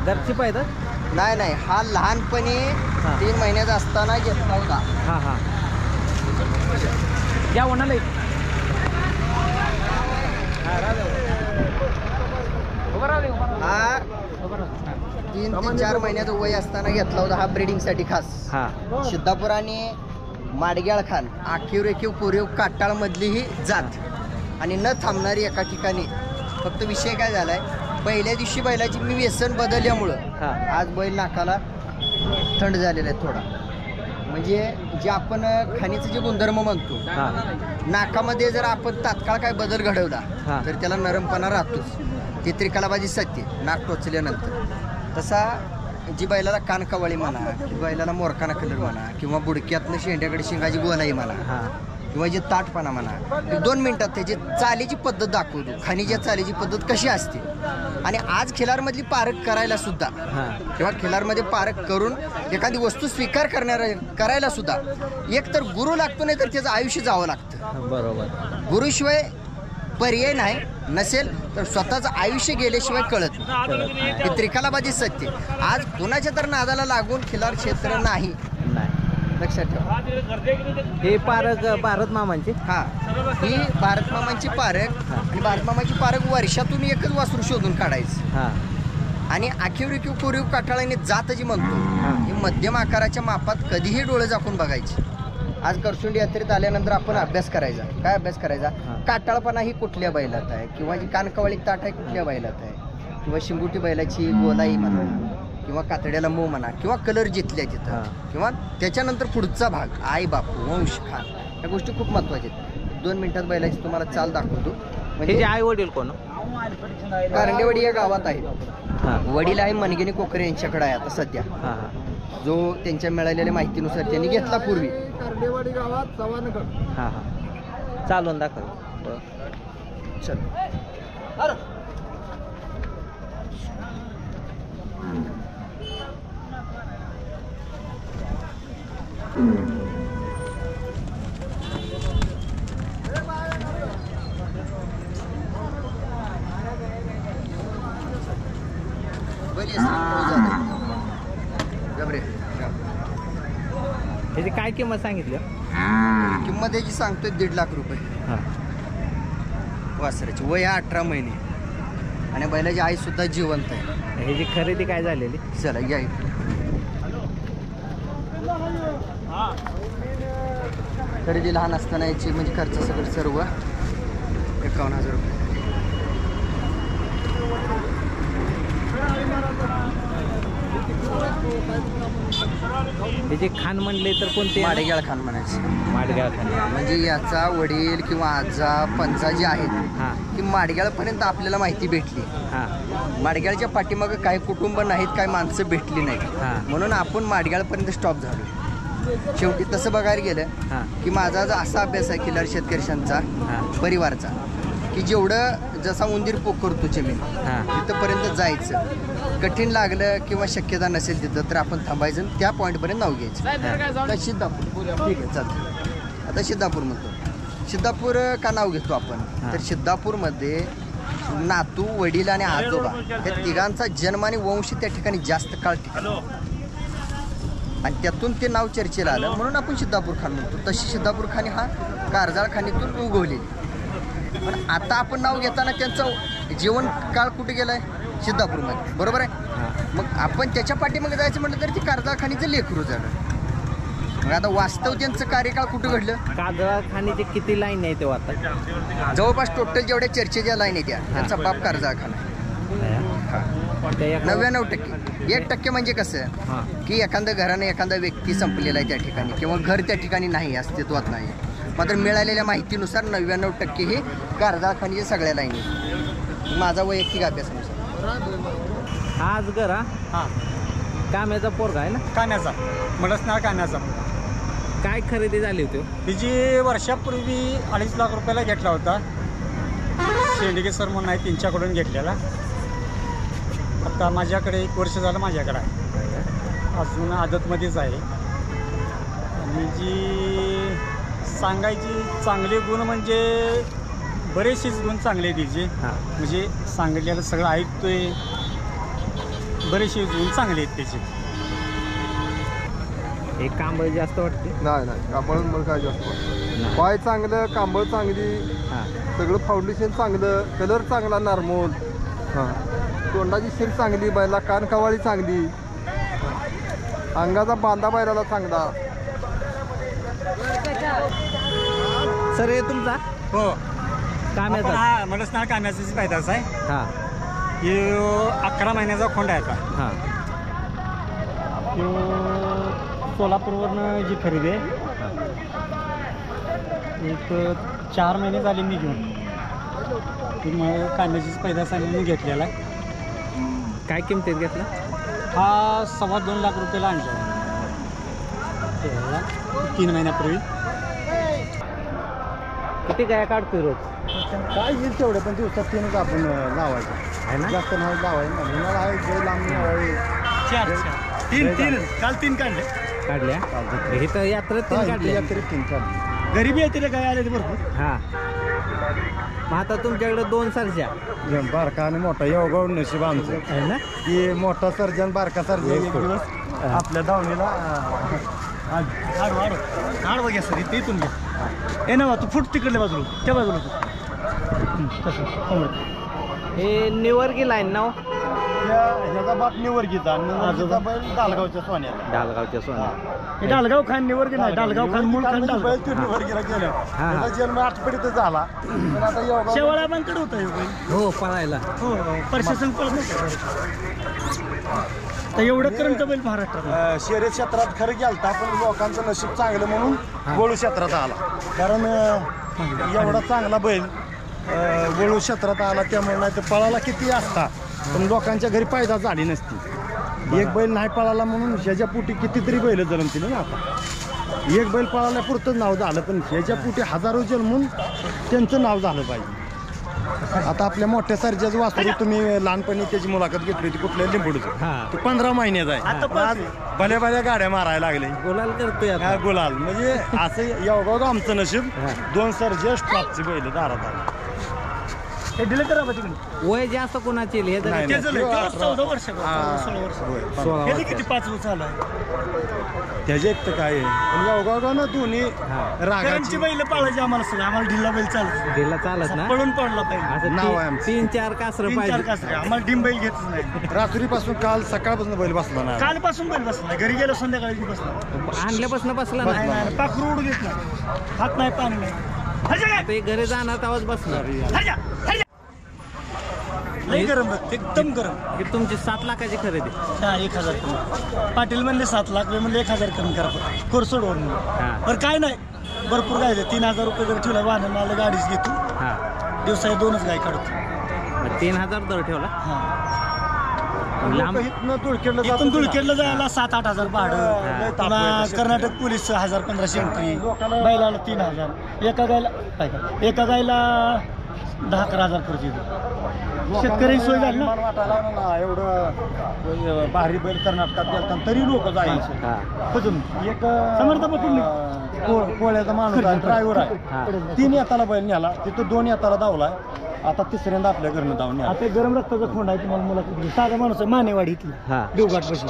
घरची पाहिजे? नाही नाही, हा लहानपणी 3 महिन्याचा असताना घेतला होता. हां हां, या उन्हाला हा 3 ते 4 महिन्याचं वय असताना घेतला होता हा ब्रीडिंगसाठी खास. हां, सिद्धापूर आणि माडग्याळ खान आखीव रेखीव कोरीव काटाळ मधली ही जात आणि न थांबणारी एका ठिकाणी. फक्त विषय काय झालाय, पहिल्या दिवशी बैलाची मी व्यसन बदलल्यामुळं आज बैल नाकाला थंड झालेला आहे थोडा. म्हणजे जे आपण खाणीचं जे गुणधर्म म्हणतो, नाकामध्ये जर आपण तात्काळ काय बदल घडवला तर त्याला नरमपणा राहतोच. ते त्रिकालाबाजी सत्य, नाक टोचल्यानंतर. तसा जी बैलाला कानकवळी म्हणा, की बैलाला मोरकाना कलर म्हणा, किंवा बुडक्यातनं शेंड्याकडे शिंगाची गोलाई म्हणा, किंवा जे ताटपणा म्हणा, 2 मिनिटात त्याची चालीची पद्धत दाखवतो. खाणीच्या चालीची पद्धत कशी असते. आणि आज खिलारमधली पारख करायला सुद्धा किंवा खिलारमध्ये पारख करून एखादी वस्तू स्वीकार करायला सुद्धा एक तर गुरु लागतो, नाही तर त्याचं आयुष्य जावं लागतं. बरोबर. गुरुशिवाय पर्याय नाही. नसेल तर स्वतःचं आयुष्य गेल्याशिवाय कळत नाही. हे त्रिकालाबाजी सत्य. आज कुणाच्या तर नादाला लागून खिलार क्षेत्र नाही, लक्षात ठेवा. हे पारख भारत मामांची. ही भारत मामांची पारख. आणि भारत मामाची पारख वर्षातून एकच वासरू शोधून काढायचं. आणि आखीव रेखीव कोरीव काटाळाने जात जी म्हणतो, ही मध्यम आकाराच्या मापात कधीही डोळे झाकून बघायची. आज करसुंडी यात्रेत आल्यानंतर आपण अभ्यास करायचा. काय अभ्यास करायचा? काटाळपणा ही कुठल्या बैलात आहे, किंवा जी कानकवळी ताट आहे कुठल्या बैलात आहे, किंवा शिंगुटी बैलाची गोलाई म्हणा, किंवा कातड्याला मो म्हणा, किंवा कलर जितल्या तिथं, किंवा त्याच्यानंतर पुढचा भाग आई बापू वंश खान, या गोष्टी खूप महत्त्वाच्या आहेत. 2 मिनिटात बैलाची तुम्हाला चाल दाखवतो. म्हणजे आई वडील कोण? कारंडेवाडी या गावात आहे. वडील आहे मनगिनी कोकरे यांच्याकडे आहे आता सध्या. जो त्यांच्या मिळालेल्या माहितीनुसार त्यांनी घेतला पूर्वी. कारंडेवाडी गावात चव्हाणगड. चालून दाखव. चल. त्याची काय किंमत सांगितली? किंमत याची सांगतोय 1.5 लाख रुपये. वासराची वय 18 महिने आणि बैलाची आई सुद्धा जिवंत आहे. ह्याची खरेदी काय झालेली? चला या. खरेदी लहान असताना याची म्हणजे खर्च सगळं सर्व 51,000 रुपये. त्याचे खान म्हणले तर कोणते? माडग्याळ खान म्हणायचे. माडग्याळ खान म्हणजे याचा वडील किंवा आजा पंजा जे आहेत की माडग्याळपर्यंत आपल्याला माहिती भेटली. माडग्याळच्या पाठीमागं काही कुटुंब नाहीत, काही माणसं भेटली नाहीत, म्हणून आपण माडग्याळपर्यंत स्टॉप झालो. शेवटी तसं बघायला गेलं की माझा जो असा अभ्यास आहे खिलार शेतकऱ्यांचा परिवारचा, की जेवढं जसा उंदीर पोखरतो जमीन तिथंपर्यंत जायचं. कठीण लागलं किंवा शक्यता नसेल तिथं तर आपण थांबायचं, त्या पॉईंटपर्यंत नाव घ्यायचं. आता सिद्धापूर, ठीक आहे चालतं. आता सिद्धापूर म्हणतो. सिद्धापूर का नाव घेतो आपण? तर सिद्धापूरमध्ये नातू, वडील आणि आजोबा या तिघांचा जन्म आणि वंश त्या ठिकाणी जास्त काळ टिकला आणि त्यातून ते नाव चर्चेला आलं, म्हणून आपण सिद्धापूर खान म्हणतो. तशी सिद्धापूर खानी हा कारजाळ खाणीतून उगवलेली. पण आता आपण नाव घेताना त्यांचं जीवन काळ कुठे गेलाय? सिद्धापूरमध्ये, बरोबर आहे. मग आपण त्याच्या पाठीमागे जायचं म्हटलं तर ते कारजाळ खाणीचं लेकरू झालं. मग आता वास्तव त्यांचं कार्यकाळ कुठं घडलं? कारजाळ खाणीचे किती लाईन आहे तेव्हा? आता जवळपास टोटल जेवढ्या चर्चेच्या लाईन आहेत त्यांचा बाप कारजाळ खान आहे. 99%. 1% म्हणजे कसं की एखादं घरानं एखादा व्यक्ती संपलेला आहे त्या ठिकाणी, किंवा घर त्या ठिकाणी नाही, अस्तित्वात नाही. मात्र मिळालेल्या माहितीनुसार 99% हे कारजाळ खाणीच्या सगळ्या लाईन आहेत. माझा वैयक्तिक अभ्यासानुसार. आज घरा काम्याचा पोरगा आहे ना? कान्याचा मडसनाळ कान्याचा. काय खरेदी झाली होती? तिची वर्षापूर्वी 2.5 लाख रुपयाला घेतला होता. शेंडगे सर म्हणून आहे त्यांच्याकडून घेतलेला. आता माझ्याकडे 1 वर्ष झालं माझ्याकडे आहे. अजून आदतमध्येच आहे. आणि जी सांगायची चांगले गुण म्हणजे बरेचसेच गुण चांगले तिचे. म्हणजे सांगितलेलं सगळं ऐकतोय, बरेचसे गुण चांगले आहेत त्याचे. हे कांबळ जास्त वाटते. नाही कांबळ मला काय जास्त वाटतं. पाय चांगलं, कांबळ चांगली, हां सगळं फाउंडेशन चांगलं, कलर चांगला नॉर्मल, हां तोंडाची शिर चांगली, बैला कान कवाळी चांगली, अंगाचा बांधा बैलाला चांगला. सर हे तुमचा हो काम्याचा. हा म्हणूनच ना काम्याचाच पैदास आहे. हां हे 11 महिन्याचा खोंड आहे आता. हां सोलापूरवरनं जी खरेदी आहे एक 4 महिने झाले मी घेऊन. मग कांद्याचीच पैदास आहे मी घेतलेला आहे. काय किमतीत घेतला? हा 2.25 लाख रुपयाला आणला 3 महिन्यापूर्वी. किती गाया काढतोय रोज? काय येईल तेवढे, पण दिवसात 3च आपण लावायचं आहे ना. जास्त नाही लावायचं ना. उन्हाळा आहे, जे लांब लावायचं. 4 काल 3 काढले. काढल्या इथं यात्रेत तीन काढल्या. यात्रेत 3 काढले. गरीबी येते रे काय आले ते भरपूर. हां मग आता तुमच्याकडे 2 सरच्या बारका आणि मोठा येवगाव नशीब आमचं आहे ना. की मोठा सर्जन बारका सर्जन एक दिवस आपल्या दावणीला हाड बघा सर इथे इथून घ्या. ए ना तू फुट तिकडल्या बाजूला त्या बाजूला तू तसं. हे निवर्गी लाईन नाव ह्याचा बाप निवर्गीचा आणि निवर्गीचा बैल दालगावच्या सोन्याला. डालगावच्या सोन्या. हे डालगाव खान निवर्गी नाही डालगाव खान मूळ खान डालगाव. बैल तो निवर्गीला गेला. हा. त्याचा जन्म 8पडीतच झाला. पण आता येवगाव शेवाळा बांकडे होता हे बैल. हो पळायला. हो प्रशासन पळत नाही तर एवढं करंट बैल महाराष्ट्रात. शर्यत क्षेत्रात खरं गेलता, पण लोकांचं नशीब चांगलं म्हणून वळू क्षेत्रात आला. कारण एवढा चांगला बैल वळू क्षेत्रात आला, त्यामुळे नाही तर पळाला किती असता पण लोकांच्या घरी पैदा झाली नसती. एक बैल नाही पळाला म्हणून ह्याच्या पोटी कितीतरी बैल जन्मतील ना. आता एक बैल पळाल्या पुरतंच नाव झालं, पण ह्याच्या पोटी हजारो जन्मून त्यांचं नाव झालं पाहिजे. आता आपल्या मोठ्या सर्जाचं वासरू तुम्ही लहानपणी त्याची मुलाखत घेतली होती कुठल्या लिंबूडचं. हां ते 15 महिन्याचा आहे. पण आज भल्या भल्या गाड्या मारायला लागले. गुलाल करतोय आता. हा, गुलाल म्हणजे असं येवगाव आमचं नशीब. 2 सर्जे स्टॉपची बैल दारात आले. हे दिलं तर तिकडे वय जास्त कोणाची हे जर नाही, नाही. 14 वर्ष 16 वर्ष. 16 हे किती 5 वर्ष आला. त्याचे एक तर काय आहे, पण येवगाव ना दोन्ही रागाची घरांची बैल पाळायची आम्हाला सगळं. आम्हाला ढिल्ला बैल चालत दिला चालत ना. पळून पडला पाहिजे. असं नाव आहे आमचं. 3-4 कासरं 3-4 पाहिजे. कासरे आम्हाला डिम बैल घेतच नाही. रात्रीपासून काल सकाळपासून बैल बसला ना. कालपासून बैल बसला घरी गेलो संध्याकाळी बसला. आणल्यापासून बसला नाही ना. नाही पाखरू उडू देत नाही. हात नाही पाणी नाही. हरजा काय? ते घरी जाणार आवाज बसणार. हरजा, हरजा. लई गरम बघ एकदम गरम. ही तुमची 7 लाखाची खरेदी. हा 1000 कमी. पाटील म्हणले 7 लाख मी म्हणले 1000 कमी करा कोरसोड. हां बरं काय नाही भरपूर गाय 3000 रुपये जर ठेवला वाहन आलं गाडीच घेतो. हां दिवसाला 2च गाय काढतो. मग 3000 दर ठेवला. हा लांब इथनं तुळखेडला इथून दुलकेडला जायला 7-8 हजार हा. भाडं. पुन्हा कर्नाटक पोलीस 1000-1500 एंट्री. बैलाला 3000. एका गायला 10-11 हजार खर्च येतो. शेतकरी सोय झाली ना. वाटायला ना एवढं भारी बैल कर्नाटकात गेलता तरी लोक जायचे. हां अजून एक समर्थ पकडली. कोळ्याचा माणूस आहे ड्रायव्हर हा. आहे. 3 येताला बैल न्याला, तिथं 2 येताला धावलाय. आता 3ऱ्यांदा आपल्या घरनं धावून न्याला. आता गरम रक्ताचा खोंड आहे तुम्हाला मुलाखत. साधा माणूस आहे मानेवाडी इथली हां देवघाट पाशी.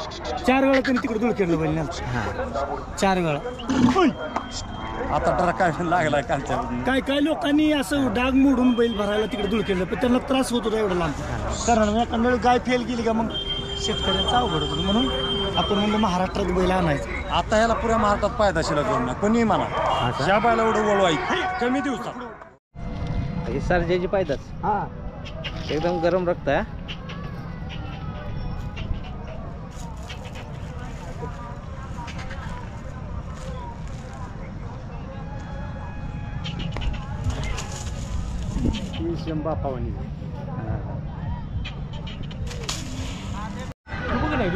4 वेळा त्यांनी तिकडे दुलकेडलं बैल न्याला. हां 4 वेळा. आता डरा काय लागलाय कालच्या. काय काय लोकांनी असं डाग मोडून बैल भरायला तिकडे दुलकेडलं, पण त्यांना त्रास होत होता एवढा लांब. कारण एखाद्या वेळी गाय फेल गेली का मग शेतकऱ्यांचा अवघड होतं. म्हणून आपण म्हणलं महाराष्ट्रात बैल आणायचं. आता ह्याला पुऱ्या महाराष्ट्रात पायदाशीला जाऊन ना कोणी म्हणा ज्या बैला एवढं वळवायचं कमी दिवसात. ही सर्जेची पायदास. हा एकदम गरम रक्त आहे.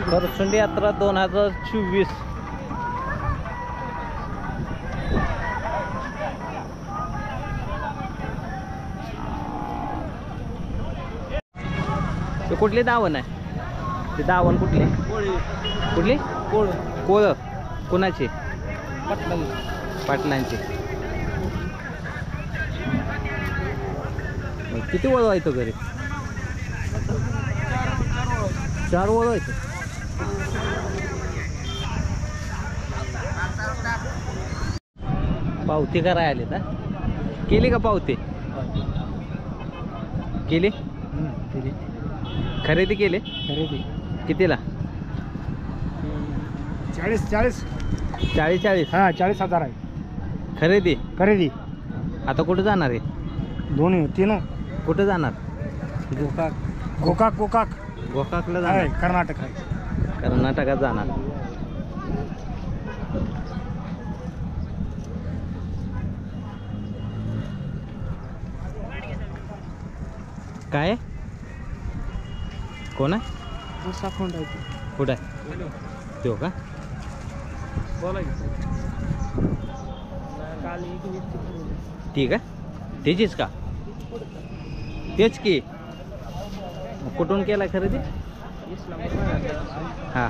खरसुंडी यात्रा 2024. ते कुठली दावण आहे? ते दावण कुठली कुठली? कोळ कुणाची? पाटलांची. किती वळवायचं घरी? 4 वळ आहेत. पावती करायला आले का? केली का पावती? केली. खरेदी केली. कितीला? 40 हा 40,000 आहे खरेदी. आता कुठं जाणार आहे? दोन्ही 3 कुठं जाणार? गोकाकला जाणार. कर्नाटक आहे. कर्नाटकात जाणार. काय कोण आहे? कुठं आहे तो का? ठीक आहे. त्याचीच का? तेच की. कुठून केला खरेदी? हा.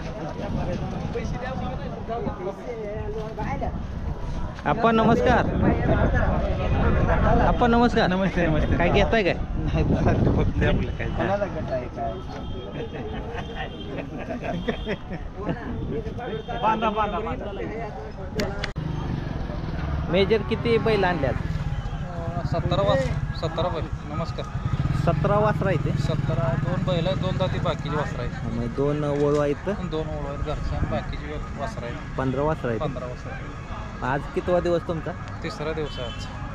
आपण नमस्कार. नमस्ते. काय घेताय काय? मेजर किती बैल आणल्यात? 17 बैल. नमस्कार. 17 वासरा आहेत. 17 2 बैल आहेत, 2 दाती बाकीची वासरं आहेत. मग 2 वळू आहेत. 2 ओळ आहेत घरचे आणि बाकीची वासरं आहेत. 15 वासरा आहेत. 15 वासरं. आज कितवा दिवस तुमचा? तिसरा दिवस आहे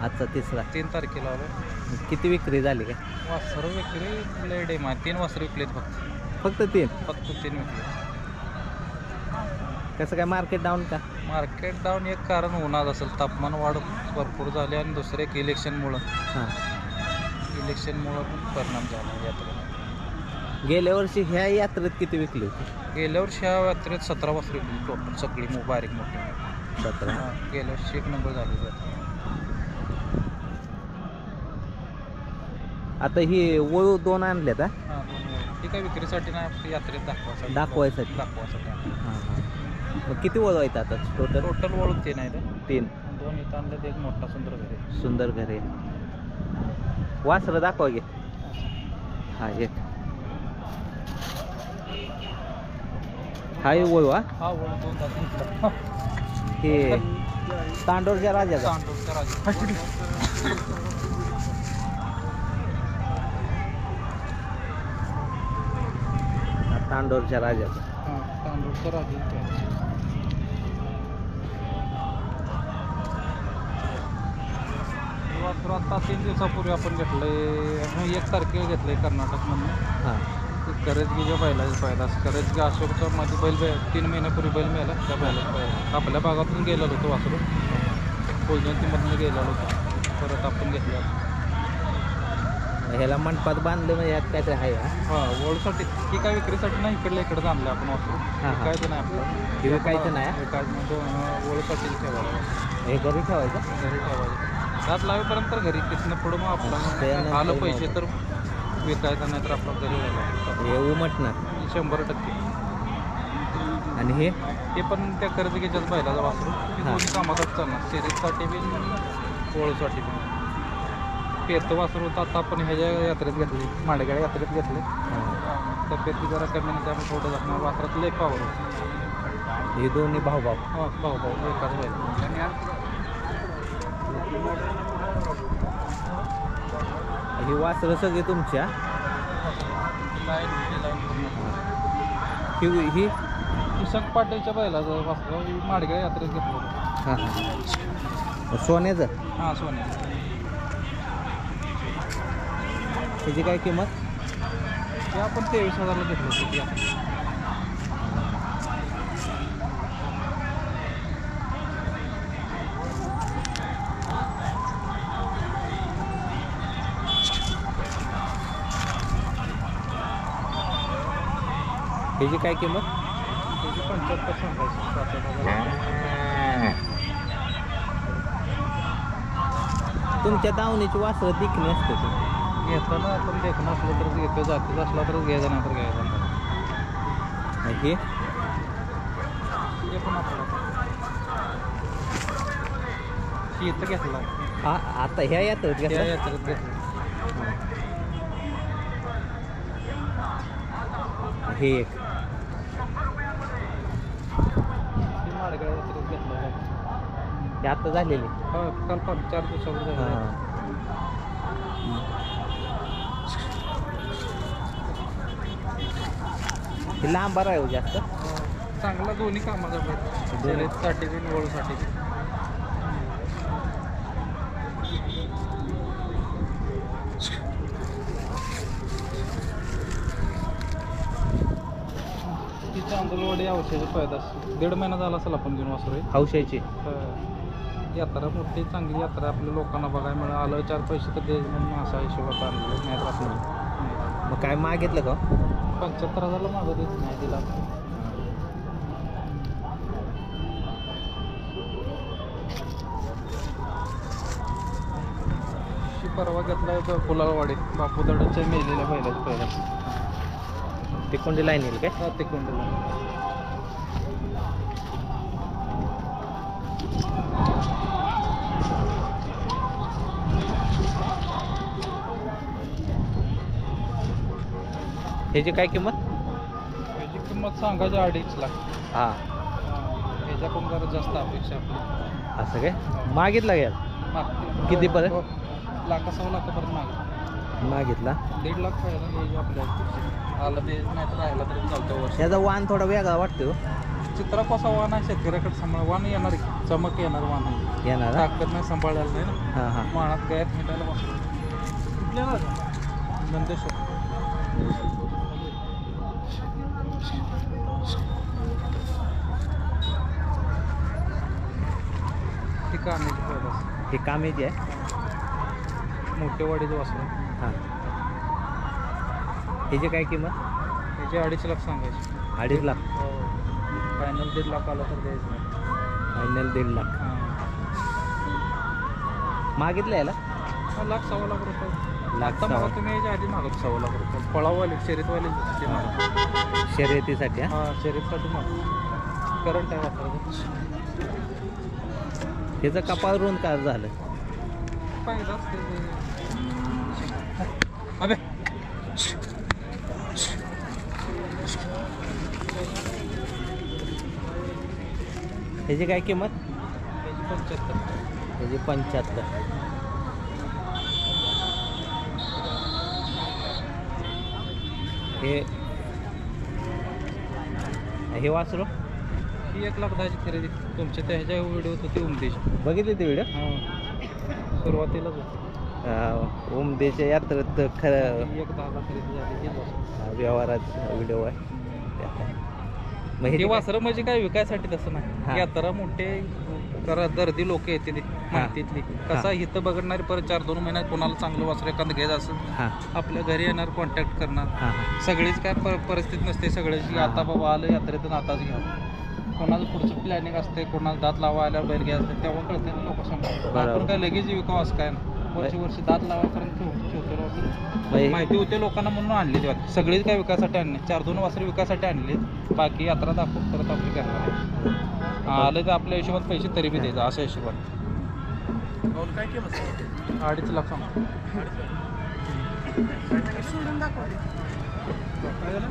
आजचा तिसरा. 3 तारखेला आलो. किती विक्री झाली काय? वासरं विक्री लय डेम आहे. 3 वासरं विकलेत फक्त 3 विकले. कसं काय मार्केट डाऊन का? मार्केट डाऊन एक कारण उन्हात असेल, तापमान वाढ भरपूर झाली आणि दुसरे एक इलेक्शनमुळं पण परिणाम झाला यात्रेला. गेल्या वर्षी ह्या यात्रेत किती विकली होती? गेल्या वर्षी ह्या यात्रेत 17 वासरं विकली टोटल, सगळी बारीक मोठी. 17. गेल्या वर्षी 1 नंबर झाली यात्रा. आता ही वळू 2 आणल्यात. ती काय विक्रीसाठी नाही, आपली यात्रेत दाखवायसाठी. मग किती वळू आहेत आता टोटल? वळून 3 आहेत. 3. 2 इथं आणले, एक मोठा सुंदर घरे. वासरं दाखवा घे. हा एक. हा वळू. हा वळू 2 तास. हे तांडोरच्या राजाचा. तांडोरच्या राजाचा. आता 3 दिवसापूर्वी आपण घेतलंय, 1 तारखेला घेतलंय कर्नाटकमधून. हां. करंजगीच्या बैलाची पैदास. करंजगी अशोकच्या मध्ये 3 महिन्यापूर्वी बैल मिळाला. त्या बैलाची पैदास आपल्या भागातून गेलेलो होतो वासरू. फुलजंतीमधून गेलेलो होतो. परत आपण घेतलं. ह्याला मंडपात बांधलं म्हणजे यात काहीतरी आहे. वळूसाठी की काय विक्रीसाठी नाही, इकडे आणलं आपण वासरू. विकायचं नाही आपलं. विकायचं नाही. वळूसाठी ठेवायला. हे घरी ठेवायचं. रात लावेपर्यंत तर घरी. तिथनं पुढं मग आपलं आलं पैसे तर विकायचं, नाही तर आपलं घरी हे उमटणार 100%. आणि हे पण त्या करंजगीच्याच बैलाचा वासरू. दोन्ही कामासाठी चालणार, शर्यतीसाठी बी वळूसाठी बी. पेरतं वासरू होतं. आता आपण ह्याच्या यात्रेत घेतली, मांडगाळ यात्रेत घेतले. तब्येती जरा कमी नाही, त्यामुळे थोडं जाणार. वासरात लय पावर होतं. हे दोन्ही भाऊ भाऊ एकाच बैल. ही वासरं सगळी तुमच्या. ही संकपाटीच्या बैलाचं वासरू माडगाळ यात्रेत घेतलं. हां. सोन्याचं. हां, सोन्या. त्याची काय किंमत? ते आपण 23,000ला घेतलं होतं. त्याची काय किंमत? त्याची 75 सांगायची. तुमच्या दावणीची वासरं दिखणी असते. घेताना आपण देखणं असलं तर घेतो, जातीचा असला तरच घ्यायचा, नाही तर घ्यायचा. हे पण आपलं इथं घेतला. आता ह्या यात्रेत त्या यात्रेत घेतलं. हे एक माडगाळ यात्रेत घेतलं हे आता झालेले. हो काल 4 दिवसावर झालं. हे लांब आहे हो जास्त. चांगला दोन्ही कामाचा बैल शर्यतीसाठी बी वळूसाठी बी. ती चांदलवाडी औषधाची पैदास 1.5 महिना झाला असेल आपण घेऊन वासरू. हौशाची यात्रा मोठी चांगली यात्रा आपल्या लोकांना बघायला मिळालं. आलं 4 पैसे तर दे म्हणून असा हिशोबात आणलं नाही तर असं. मग काय मागितलं का? 75,000 मागं देत नाही दिला. परवा घेतला कुलाळवाडी बापू दडाच्या मेलेल्या बैलाच्या पहिला ते कोणती लाईन येईल काय? ते कोंडला. ह्याची काय किंमत? त्याची किंमत सांगायची 2.5 लाख. हां ह्याच्याकडून जरा जास्त अपेक्षा आपली. असं काय मागितलं घ्या? कितीपर्यंत? 1,00,000 लाखापर्यंत मागितला? 1.5 लाख पाहिजे हे आपल्या आलं ते नाही तर राहिला तरी चालतं वर्ष. त्याचा वाण थोडा वेगळा वाटतो. चित्रा कसा वाण आहे शेतकऱ्याकडे सांभाळ वाण येणार चमक येणार वाण येणार ताकद नाही सांभाळायला नाही ना. हां हां माणात गळ्यात मिटायला बसलो कुठल्या नंदेश्वर. हे कामाची पैदास हे कामेची आहे. मोठेवाडीचं वासरू. हां ह्याची काय किंमत? त्याचे 2.5 लाख सांगायचे. 2.5 लाख. फायनल 1.5 लाख आला तर द्यायचं नाही. फायनल 1.5 लाख मागितलं याला? 1,00,000 सव्वा लाख रुपये. लाख आता सव्वा. मला तुम्ही याच्या आधी मागत 1,00,000 रुपये. पळावाले शर्यतवाले ते मागत. शर्यतीसाठी. हां शर्यतीसाठी मागत. करंट आहे वापरायचं. त्याचं कपाळ रुंद काय झालं? पहिलाच अबे ह्याची काय किंमत? त्याची 75. ह्याची 75. हे वासरू ही 1,10,000ची खरेदी तुमच्या त्या ह्याच्या व्हिडिओ होती उमदेची. बघितले ते व्हिडिओ? सुरुवातीलाच होती. उमदेच्या यात्रेत खरं 1,10,000 खरेदी झाली. व्यवहारात व्हिडिओ आहे. मग हे हे वासरं म्हणजे काय विकायसाठी तसं हा. नाही. यात्रा मोठे जरा दर्दी लोक येते ती माहितीतली. कसं इथं बघणारी परत 4-2 महिन्यात कोणाला चांगलं वासर एखादं घ्यायचं असेल हां आपल्या घरी येणार कॉन्टॅक्ट करणार. हां सगळीच काय परिस्थिती नसते सगळ्याची. आता बाबा आलं यात्रेतून आताच घ्या. कोणाचं पुढचं प्लॅनिंग असते कोणाला दात लावा आल्यावर बैल घ्या असते तेव्हा कळते ना लोक समजा. आपण काय लगेच विकावं असं काय ना. वर्षी दात लावापर्यंत ठेवतो वासर. माहिती होते लोकांना म्हणून आणली ती. सगळीच काय विकासाठी आणले 4-2 वासर विकासाठी आणले. बाकी यात्रा दाखवून परत आपली करणार. आलं तर आपल्या हिशोबात पैसे तरी बी द्यायचं अशा हिशोबात. काय केलं? 2.5 लाख सांगतो. सोडून दाखवले 2.5 लाख.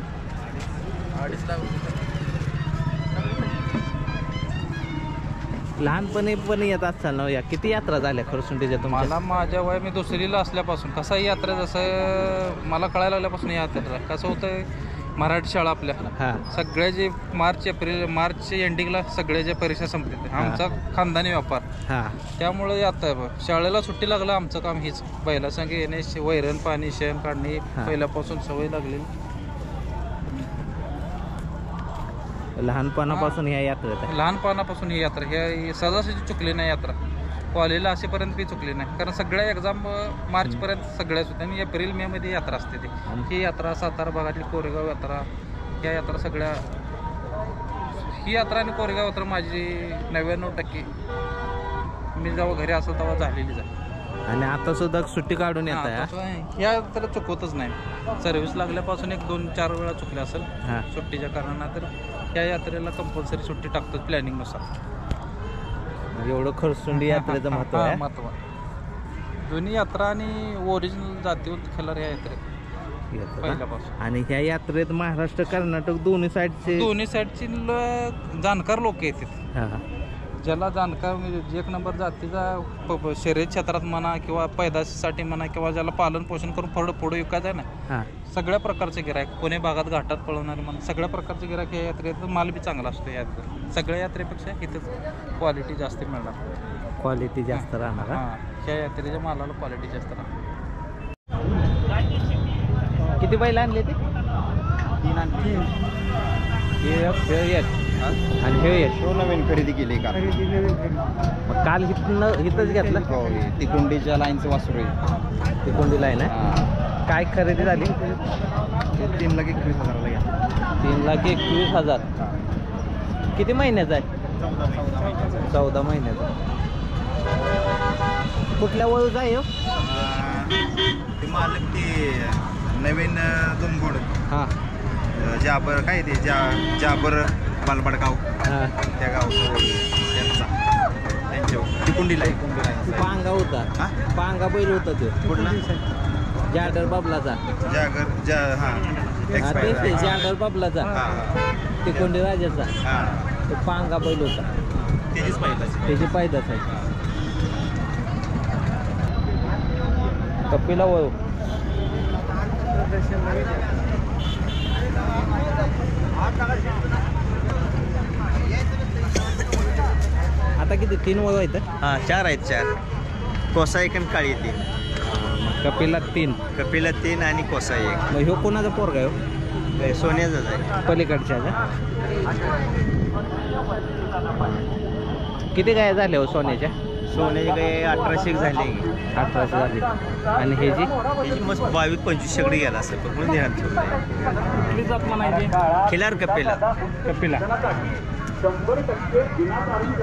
लहानपणी पण येत असताना ना या किती यात्रा झाल्या खरसुंडीच्या तुम्हाला? मला माझ्या वय मी 2रीला असल्यापासून कसा ही यात्रा जसं मला कळायला लागल्यापासून या यात्रा कसं होतं. मराठी शाळा आपल्या हां सगळ्या जे मार्च एंडिंगला सगळ्या ज्या परीक्षा संपले आमचा खानदानी व्यापार. हां त्यामुळे आता शाळेला सुट्टी लागलं आमचं काम हेच बैला संग येणे वैरण पाणी शेण काढणे पहिल्यापासून सवय लागली. लहानपणापासून ह्या यात्रेत आहे. लहानपणापासून ही यात्रा ह्या सहजासहजी चुकली नाही यात्रा. कॉलेजला असेपर्यंत बी चुकली नाही कारण सगळ्या एक्झाम मार्चपर्यंत सगळ्याच होत्या आणि एप्रिल मे मध्ये यात्रा असते ती. ही यात्रा सातारा भागातली कोरेगाव यात्रा या यात्रा सगळ्या ही यात्रा आणि कोरेगाव यात्रा माझी 99% मी जेव्हा घरी असेल तेव्हा झालेलीच आहे. आणि आता सुद्धा सुट्टी काढून येत आहे. या तर चुकवतच नाही. सर्व्हिस लागल्यापासून 1-2-4 वेळा चुकल्या असेल हां सुट्टीच्या कारणानं तर या यात्रेला कंपल्सरी सुट्टी टाकतात प्लॅनिंगनुसार. एवढं खरसुंडी यात्रेचं महत्व आहे. महत्व दोन्ही यात्रा आणि ओरिजिनल जातीवर खेळणार या यात्रेत येतात का? पहिल्यापासून. आणि ह्या यात्रेत महाराष्ट्र कर्नाटक दोन्ही साईडचे दोन्ही साईडची जाणकार लोक येतात. हा ज्याला जाणकार म्हणजे एक नंबर जातीचा शर्यत क्षेत्रात म्हणा किंवा पैदाशीसाठी म्हणा किंवा ज्याला पालन पोषण करून पुढं विकायचं आहे ना, हा सगळ्या प्रकारचे गिरायक, पुणे भागात घाटात पळवणारे म्हणा सगळ्या प्रकारचे गिरायक या यात्रेत, माल बी चांगला असतो या यात्रेत. सगळ्या यात्रेपेक्षा इथंच क्वालिटी जास्त मिळणार. क्वालिटी जास्त राहणार हा? हां, ह्या यात्रेच्या मालाला क्वालिटी जास्त राहणार. किती बैल आणले ते? 3 आणले. आणि हे एक नवीन खरेदी केली का? मग काल इथंच घेतलं. ती कुंडीच्या लाईनचं वासरू आहे. ती कोंडी लाईन आहे. काय खरेदी झाली? 3,21,000 घ्या. 3,21,000. किती महिन्याचा आहे? 14 महिन्याचा. कुठल्या वळूचा आहे हो? ते मालक ते नवीन दुमगुड हां जाबर काय ते जाबर बालबडगाव हां. त्या गावचं त्यांच्या ती कुंडीला आहे. पांगा होता. हा? पांगा बैल होता तो कुठला जाडर बाबलाचा. जागर हां हा, तेच ते जाडर बाबलाचा. हां ते कोंडी राजाचा. हां तो पांगा बैल होता. त्याचीच पाहिजे. त्याची पायदास आहे. कपिला वळू. आता किती 3 वळू आहेत? हां 4 आहेत. 4 कोसा एक आणि काळी 3. कपिला 3. कपिला 3 आणि कोसा 1. मग ह्यो कोणाचा पोरगा आहे हो? सोन्याचाच आहे. पलीकडच्या का? किती गाय झाल्या हो सोन्याच्या? सोन्याची काही 1800 झाली. 1800 झाली. आणि हे जी त्याची मस्त 22-25 शेगडी गेला असेल पण म्हणून ध्यान ठेवलं. कुठली जात म्हणायची? खिलार कपिला. कपिला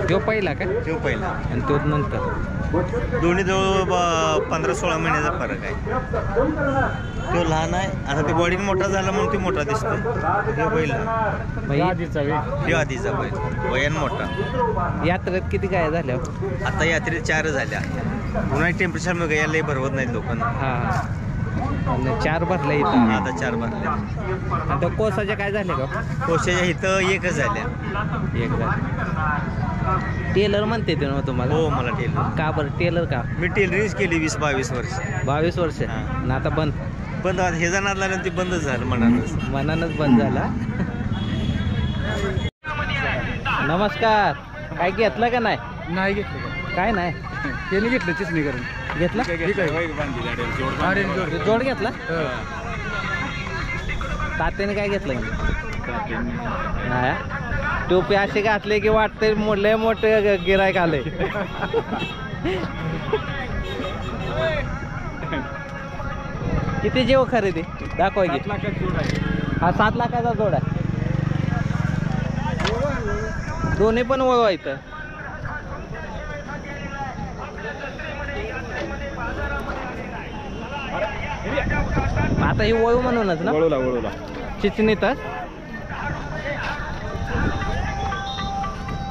तो पहिला का? तो पहिला. आणि तो नंतर दोन्ही जवळ 15-16 महिन्याचा फरक आहे. तो लहान आहे. आता ते बॉडी मोठा झाला म्हणून तो मोठा दिसतो. तो बैल मग तो आधीचा बैल वयान मोठा. यात्रेत किती गाय झाल्या? आता यात्रेत 4 झाल्या. उन्हाळी टेम्परेचरमुळे यायला भरवत नाहीत लोकांना. हा. आणि 4 भरल्या इथं. आता 4 भरल्या. आणि त्या कोसाच्या काय झाल्या का? कोशाच्या इथं 1च झाल्या. एक झाली. टेलर म्हणते ते ना तुम्हाला? हो मला टेलर. का बरं टेलर का? मी टेलरिंग केली 20-22 वर्ष. 22 वर्ष. हा. आणि आता बंद? पण हे जाणार लागलं ते बंदच झालं मनानच. मनानच बंद झाला. नमस्कार. काय घेतलं का नाही? नाही घेतलं. काय नाही त्यांनी घेतलं चिसणी करून. घेतला? जोड घेतला? तात्याने काय घेतलं? नाही. टोपी असे घातले की वाटते लय मोठे गिरायक आले. किती जेव खरेदी दाखवा की? हा 7 लाखाचा जोड आहे. दोन्ही पण वळवायचं. आता ही वळू म्हणूनच ना? वळूला चिचणीतच.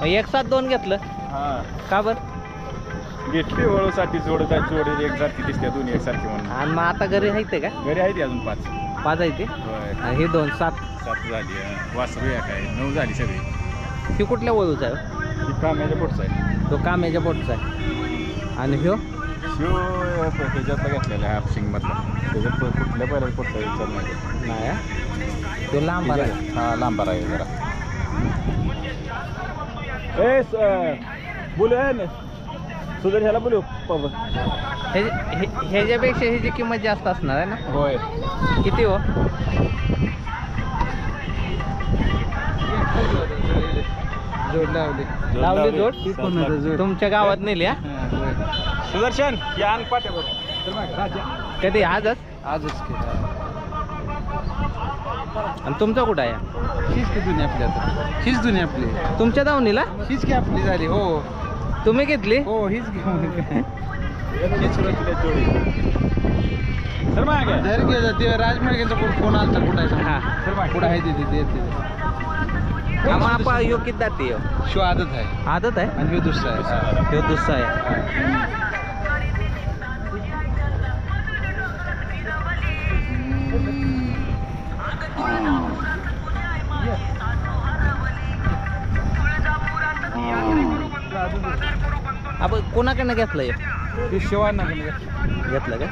1-7-2 घेतलं का बर? घेतली वळूसाठी जोड एक सारखी दिसते. दोन्ही एकसारखी म्हणून. आणि मग आता घरी आहे का? घरी आहे ती अजून 5 आहे ते. आणि हे 2 7 झाली. वासरू या काय 9 झाली सगळी. ही कुठल्या वळूचा आहे? ती काम्याच्या पोटचा आहे. तो कामेच्या पोटचा आहे. आणि ह्यो त्याच्यातला घेतलेला आहे हापसिंग मधला. त्याच्यात कुठल्या पहिल्या पोटचा विचार नाही. नाही हा? तो लांब आहे. हा लांबार आहे जरा. बोल सुधर ह्याला बोलू. ह्याच्यापेक्षा ह्याची किंमत जास्त असणार आहे ना? होय. किती हो? जोड लावली जोड? तुमच्या गावात नेली हा? सुदर्शन या आण पाट्यावर. कधी आजच? आजच केलं. आणि तुमचा कुठं आहे? हीच की जुनी आपली. आता हीच जुनी आपली. तुमच्या दावणीला हीच की आपली झाली. हो तुम्ही घेतली? हो हीच घेऊन. जर गेलं ते राजमार्गाचा फोन आला कुठं आहे? हा कुठं आहे तिथे. आपा ह्यो किती जाते? शो आदत आहे. आदत आहे. आणि ह्यो दुसरा आहे. ह्यो दुसरा आहे. कोणाकडनं घेतलंय ते शिवाय घेतलं का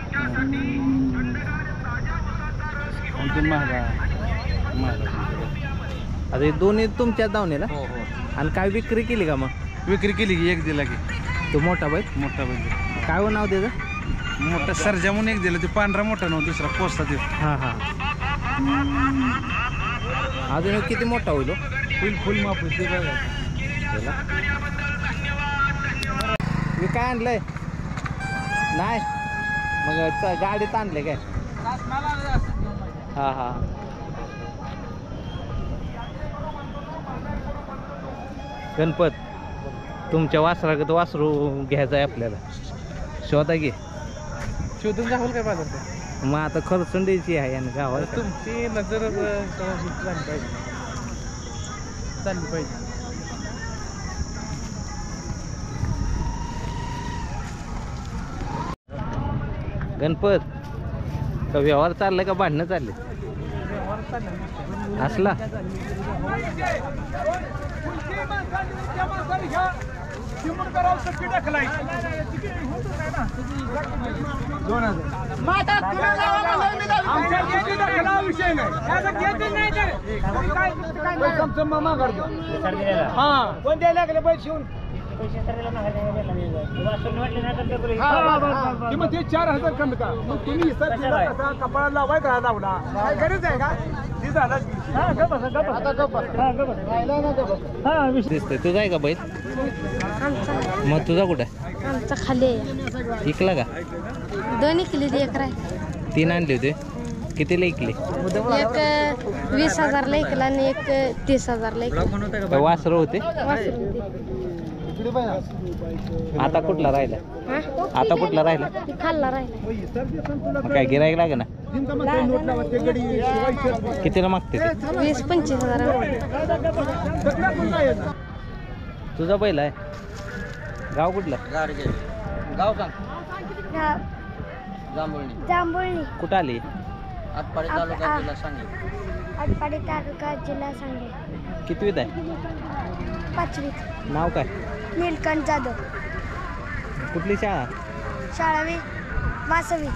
आता हे दोन्ही तुमच्याच दावणीला हो हो आणि काय विक्री केली का मग विक्री केली की एक दिला की तो मोठा बैल मोठा बैल काय हो नाव त्याचं मोठा सर्जा म्हणून एक दिला ते पांढरा मोठा नव्हता दुसरा पोचता ते हां हां अजून किती मोठा होईल हो? फुल माप ते बघा मी काय आणलंय नाही मग गाडीत आणले काय हां हां गणपत तुमच्या वासरागत वासरू घ्यायचं आहे आपल्याला शोधा घे शोधून दाखवलं काय बाजार मग आता खर्चून द्यायची आहे आणि गावाला तुमची नजर चालली पाहिजे गणपत का व्यवहार चाललाय का भांडणं चालले असला ते 4,000 कमी का मग तुम्ही कपाळाला लावाय का लावला काय गरज आहे का दिसतोय तुझा आहे का बैल मग तुझा कुठे आमचा खाली आहे इकला का दोन्ही किलो एक राहील 3 आणले होते कितीला इकले एक 20,000ला इकला आणि एक 30,000ला इकला वासरं होते आता कुठला राहिला आता कुठला राहिला खाल्ला राहिला मग काय गिरायक लागे ना कितीला मागते ते? 20-25 हजार तुझा बैल आहे गाव कुठला गाव सांग जांभुळणी कुठं आली आटपाडी तालुका जिल्हा सांगली आटपाडी तालुका जिल्हा सांगली कितवीत आहे 5वीत नाव काय नीलकंठ जाधव कुठली शाळा शाळावी वासवी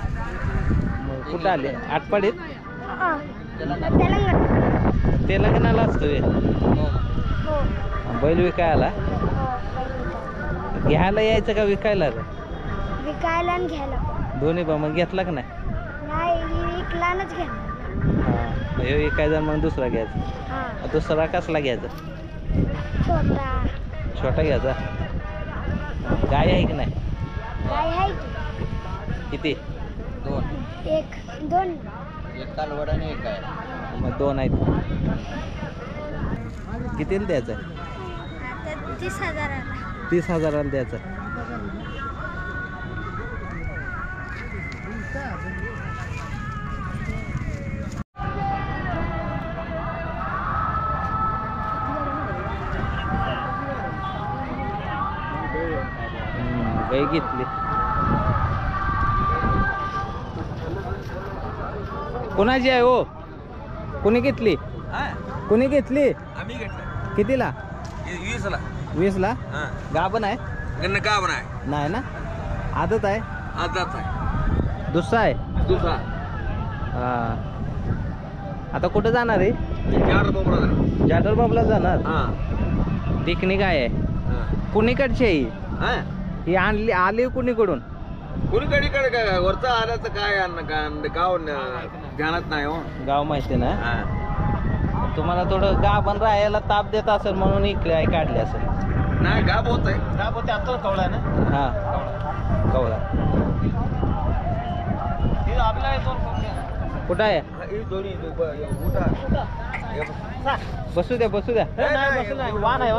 कुठं आले आटपाडीत तेलंगणा तेलंगणाला असतोय हो बैल विकायला हो घ्यायला यायचं का विकायला विकायला आणि घ्यायला दोन्ही बा मग घेतला का नाही नाही विकलानच घ्या हां हे विकायचा मग दुसरा घ्यायचा हा दुसरा कसला घ्यायचा छोटा छोटा घ्यायचा गाय आहे की नाही गाय आहे किती 2 एक कालवड आणि एक आहे मग 2 आहेत कितीला द्यायचं आता 30,000 30,000ला द्यायचं गाय घेतली कोणाची आहे हो कोणी घेतली कोणी घेतली आम्ही घेतलं कितीला 20ला 20ला हां गाभण आहे गण्ण का बनाय नाही ना आदत आहे आजात आहे दुसरा आहे दुसरा हा आता कुठं जाणार आहे 4 बोबडा जाटर बाबला जाणार हां देखणी काय आहे हां कुणीकडची आहे ही? हां ही आणली आली कुणीकडून कुणीकडे काय वरचा आल्याचं काय गाव ध्यानात नाही हो गाव माहिती ना हां तुम्हाला थोडं गाभण राहायला ताप देत असेल म्हणून इकडे काढले असेल नाही गाब होत आहे गाब होते आता कवळा ना हा कवळा आपला कुठं आहे ही दोन्ही उठा बसू द्या वाहन आहे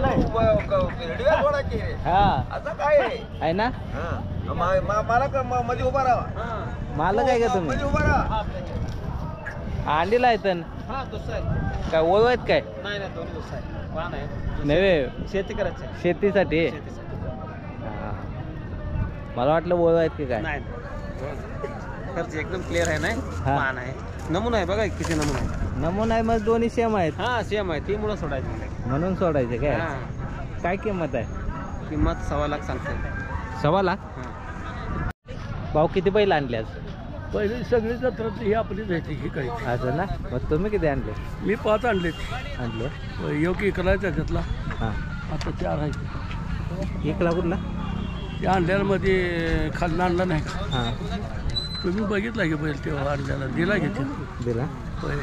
हा आता काय आहे ना मला मध्ये उभा राहा मला काय का तुम्ही मध्ये उभा राहा आणलेला आहे तर हा दुसरा आहे काय ओळख आहेत काय नाही दोन्ही दुसरा आहे वाहन आहे नव्हे शेती करायची आहे. शेतीसाठी हा. मला वाटलं ओळख आहेत की काय नाही खर्च एकदम क्लिअर आहे नाही हा. वाहन आहे नमुना आहे बघा किती नमुना आहे नमुना आहे मग दोन्ही सेम आहेत हा सेम आहे ती मुळे सोडायची म्हणून सोडायचे काय हा काय किंमत आहे किंमत 1.25 लाख सांगते 1.25 लाख भाऊ किती बैल आणले आज? पहिले सगळी जत्रा ही आपलीच आहे ही काही. असं ना, मग तुम्ही किती आणले? मी 5 आणले. योग्य इकला त्याच्यातला. हां, आता 4 आहे. इकला कुठला? ते आणल्यामध्ये खाल्ला आणला नाही का? हां, तुम्ही बघितला की बैल तेव्हा आणल्याला दिला घेते. दिला. होय.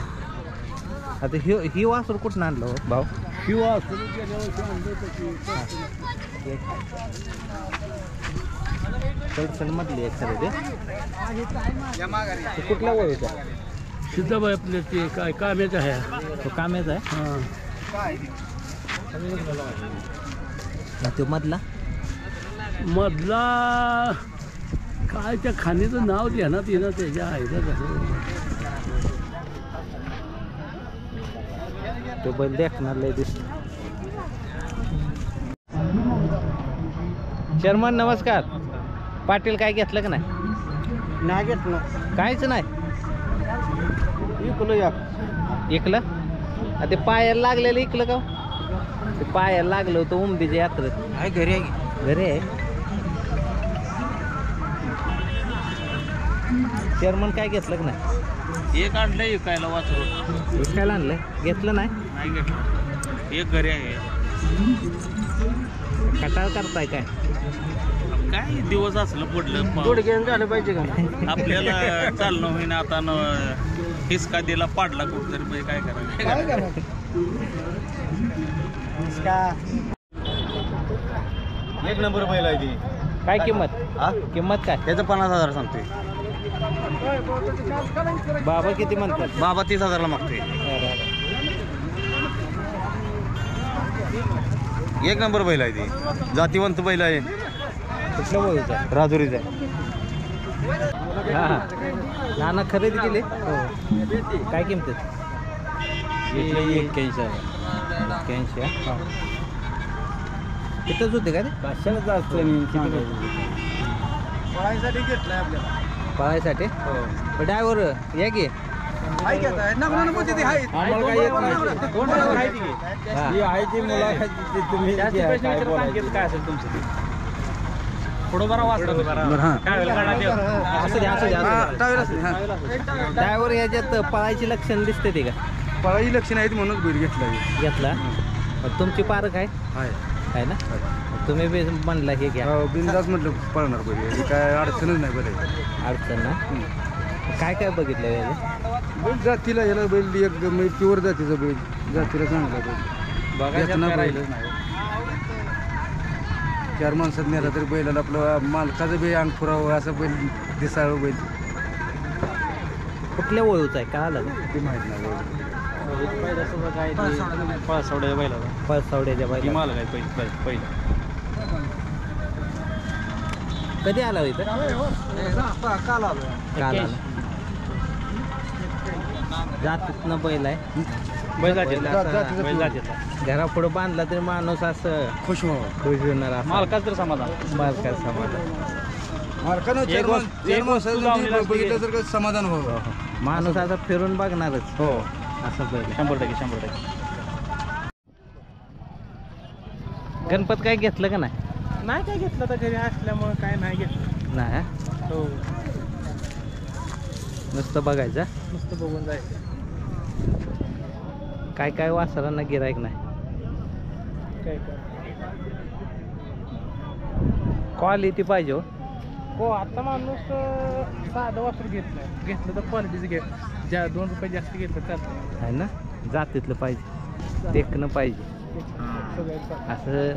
आता ही वासरू कुठून आणलं हो भाऊ? किंवा असं गेल्या वर्षी आणलं मधली एक खरेदी. कुठल्या वळूचा? सिद्धाबाई आपले ते काय काम्याचं आहे. तो कामेचा आहे. हां, तो मधला मधला काय त्या खाणीचं नाव ध्यानात येणं त्याच्या आईला कसं. तो बैल देखणार लय दिसतो. चेअरमन नमस्कार. पाटील काय घेतलं का नाही? नाही घेतलं. काहीच नाही. इकलो या इकलं? ते पायाला लागलेलं इकलं का? ते पायाला लागलं होतं उमदीच्या यात्रेत. आहे घरी आहे. घरी आहे. चेअरमन काय घेतलं का नाही? एक आणलंय विकायला वासरू. विकायला आणलंय? घेतलं नाही? नाही घेतलं. एक घरी आहे. कटाळ करताय काय? काय दिवस असलं पडलं गुडघ्यानं झालं पाहिजे का? आपल्याला चालणं होईना. आता हिसका दिला पाडला कुठतरी म्हणजे काय करायचं. एक नंबर बैल आहे ती. काय किंमत? किंमत काय? त्याचं 50,000 सांगतोय. बाबा किती म्हणतात? बाबा 30,000ला मागतोय. एक नंबर बैल आहे ती. जातीवंत बैल आहे. कुठलं वळूचा? राजुरीच आहे. हां, नाना खरेदी केली. काय किंमत? 81,000. तिथंच होते का ते? कशाला जास्त पळायसाठी घेतलाय आपल्याला. पळायसाठी? ड्रायव्हर या की. काय असेल तुमचं ते पुढं बरा ड्रायव्हर याच्यात पळायची लक्षण दिसते ते का? पळायची लक्षण आहेत म्हणून बैल घेतला. तुमची पारख आहे ना? तुम्ही बी म्हणला हे घ्या. बिंदास म्हटलं पळणार बैल. काय अडचणच नाही बैल. अडचण ना? काय काय बघितलं याला? बैल जातीला याला बैल एकदम प्युअर जातीचा बैल. जातीला चांगला बैल. बघायचं राहिलंच नाही. 4 माणसात नेला तरी बैलाला आपलं मालकाचं बी अंग फुरावं असं बैल दिसावं बैल. कुठल्या वळूचा आहे काय आलं? ते माहीत नाही बैल. पळसावड्या बैला पळसावड्याच्या बाई. हिमालय काय पहिलं कधी आला इथं? काल आलो. काल आला. जातीतनं बैल आहे. घरापुढं बांधला तरी माणूस असं खुश व्हावं. खुश होणार असं. मालकाच तर समाधान. मालकाचं समाधान. मालकानं बघितलं तर समाधान व्हावं. माणूस आता फिरून बघणारच. हो. असं बैल. 100%. गणपत काय घेतलं का नाही? नाही काय घेतलं तर घरी असल्यामुळे काय नाही घेतलं. नाही हा? हो, नुसतं बघायचं. नुसतं बघून जायचं. काय काय वासरांना गिरायक नाही. काय क्वालिटी पाहिजे हो. हो, आता माणूस साधं वापरून घेत नाही. घेतलं तर क्वालिटीचं घेत. 2 रुपये जास्त घेतलं चालतं. आहे ना? जातीतलं पाहिजे. टेकणं पाहिजे. असं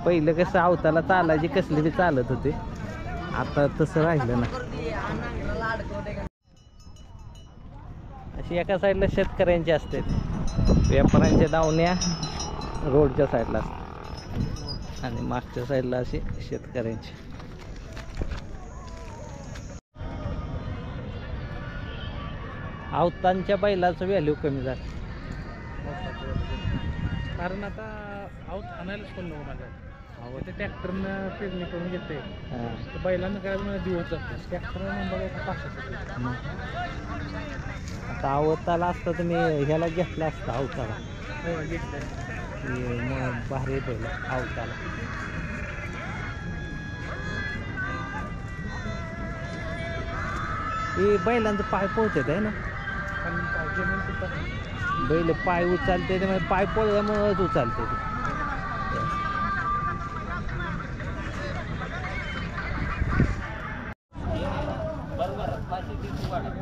पहिलं कसं अवताला चालायची कसली बी चालत होते. आता तसं राहिलं ना. अशी एका साईडला शेतकऱ्यांची असते. व्यापाऱ्यांच्या दावण्या रोडच्या साईडला असतात आणि मागच्या साईडला अशी शेतकऱ्यांची. अवतांच्या बैलाचं व्हॅल्यू कमी झालं. कारण आता आऊत आणायलाच पण नको माझ्या. अहो, ते ट्रॅक्टरनं पेरणी करून घेते. तर बैलांना काय मला दिवस जातो. ट्रॅक्टरनं नंबर 500. आता अवताला असतं तुम्ही ह्याला घेतलं असतं. अवताला हो, घेतलं. भारी बैल अवताला. हे बैलांचं पाय पोहतात आहे ना, बैल पाय उचलते ते, पाय पोळल्यामुळेच उचलते ते.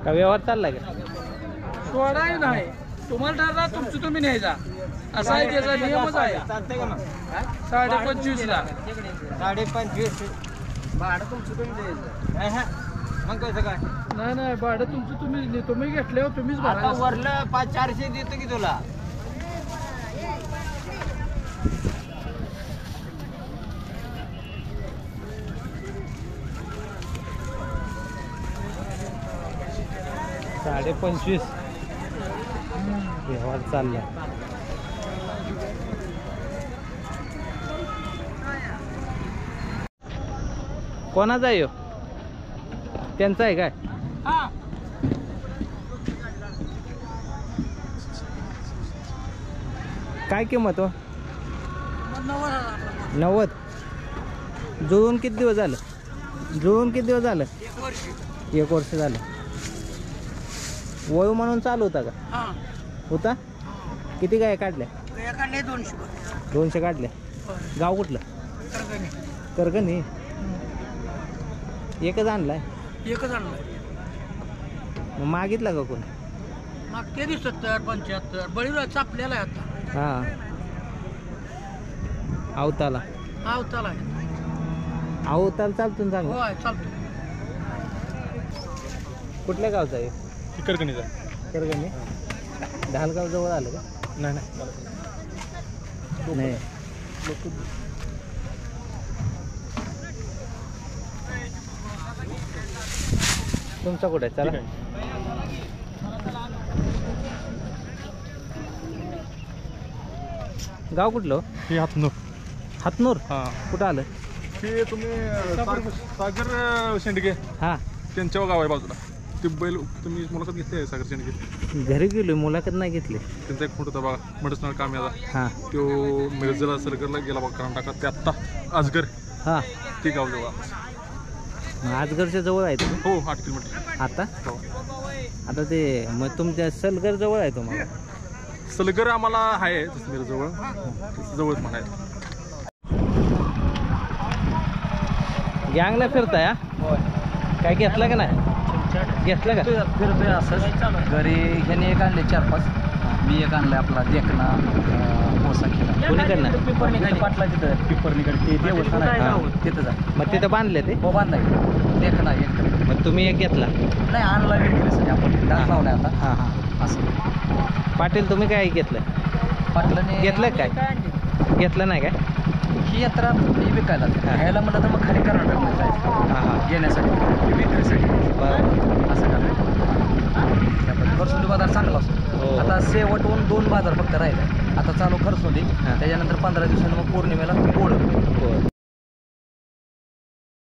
का व्यवहार चाललाय का? सोडाय नाही, तुम्हाला ठरला तुमचं तुम्ही न्यायचा, असा आहे त्याचा नियमच आहे. 25.5 ला 25.5 भाडं तुमचं तुम्ही द्यायचं. मग कसं काय? नाही भाडं तुमचं तुम्ही घेतल्यावर तुम्हीच भरा. वरलं 400 देतो की तुला. $25.5 व्यवहार चालला. कोणाचा आहे ह्यो? त्यांचा आहे काय? काय किंमत हो? 90. जुळून किती दिवस झालं? एक वर्ष झालं. वळू म्हणून चालू होता का? होता. किती गाय काढल्या? 200 काढल्या. गाव कुठलं? करगणी. एकच आणलाय? मग मागितला का कोण? मागते 70 75 बळीला चापलेला आहे आता. हा अवताला चालतो ना चांगला. चालतो. कुठल्या गावचा आहे? करगणीचा. करगणी. ढालगाव जवळ आलं का? नाही नाही. तुमचा कुठे आहे? चला. गाव कुठलं? हे हातनूर. हां. कुठं आलं? हे तुम्ही सागर शेंडगे हां. त्यांच्या गाव आहे बाजूला. ते बैल तुम्ही मुलाखत घेतली आहे सागर शेंडगे? घरी गेलो, मुलाखत नाही घेतली. त्यांचा एक फोटो होता बघा, मडसनाळ काम्याचा. हां. तो मिरजेला सरकारला गेला बघा कर्नाटकात. ते आत्ता आजगर हां. ते गाव जवळ. आजगरच्या जवळ आहे तुम्ही? हो 8 किलोमीटर. आता हो. आता ते मग तुमच्या सलगर जवळ आहे तुम्हाला? सलगर आम्हाला आहे जवळ, जवळच म्हणायचं. गँगला फिरताय? काय घेतलं का नाही? घेतलं का? फिरतोय असंच. घरी ह्याने एक आणले 4-5. मी एक आणलाय आपला देखना पोसा कोणीकडनं? पाटला तिथं पिपरनीकडे ते देवस्थान आहे तिथं जा. मग तिथं बांधले ते? हो बांधाय देखना एक. मग तुम्ही एक घेतला? नाही आणला विक्रीसाठी आपण डास लावलाय आता. हां हां. असं. पाटील तुम्ही काय घेतलं? पाटलाने घेतलं काय? घेतलं नाही काय? ही यात्रा ही विकायला घ्यायला म्हणलं तर मग खाली कर्नाटकमध्ये जायचं. हां हां. घेण्यासाठी विक्रीसाठी. बरं. असं करायचं. खरसुंडी बाजार चांगला असतो. हो. आता शेवटहून 2 बाजार फक्त राहिले. आता चालू खरसुंडी, त्याच्यानंतर 15 दिवसांनी मग पौर्णिमेला पोळ.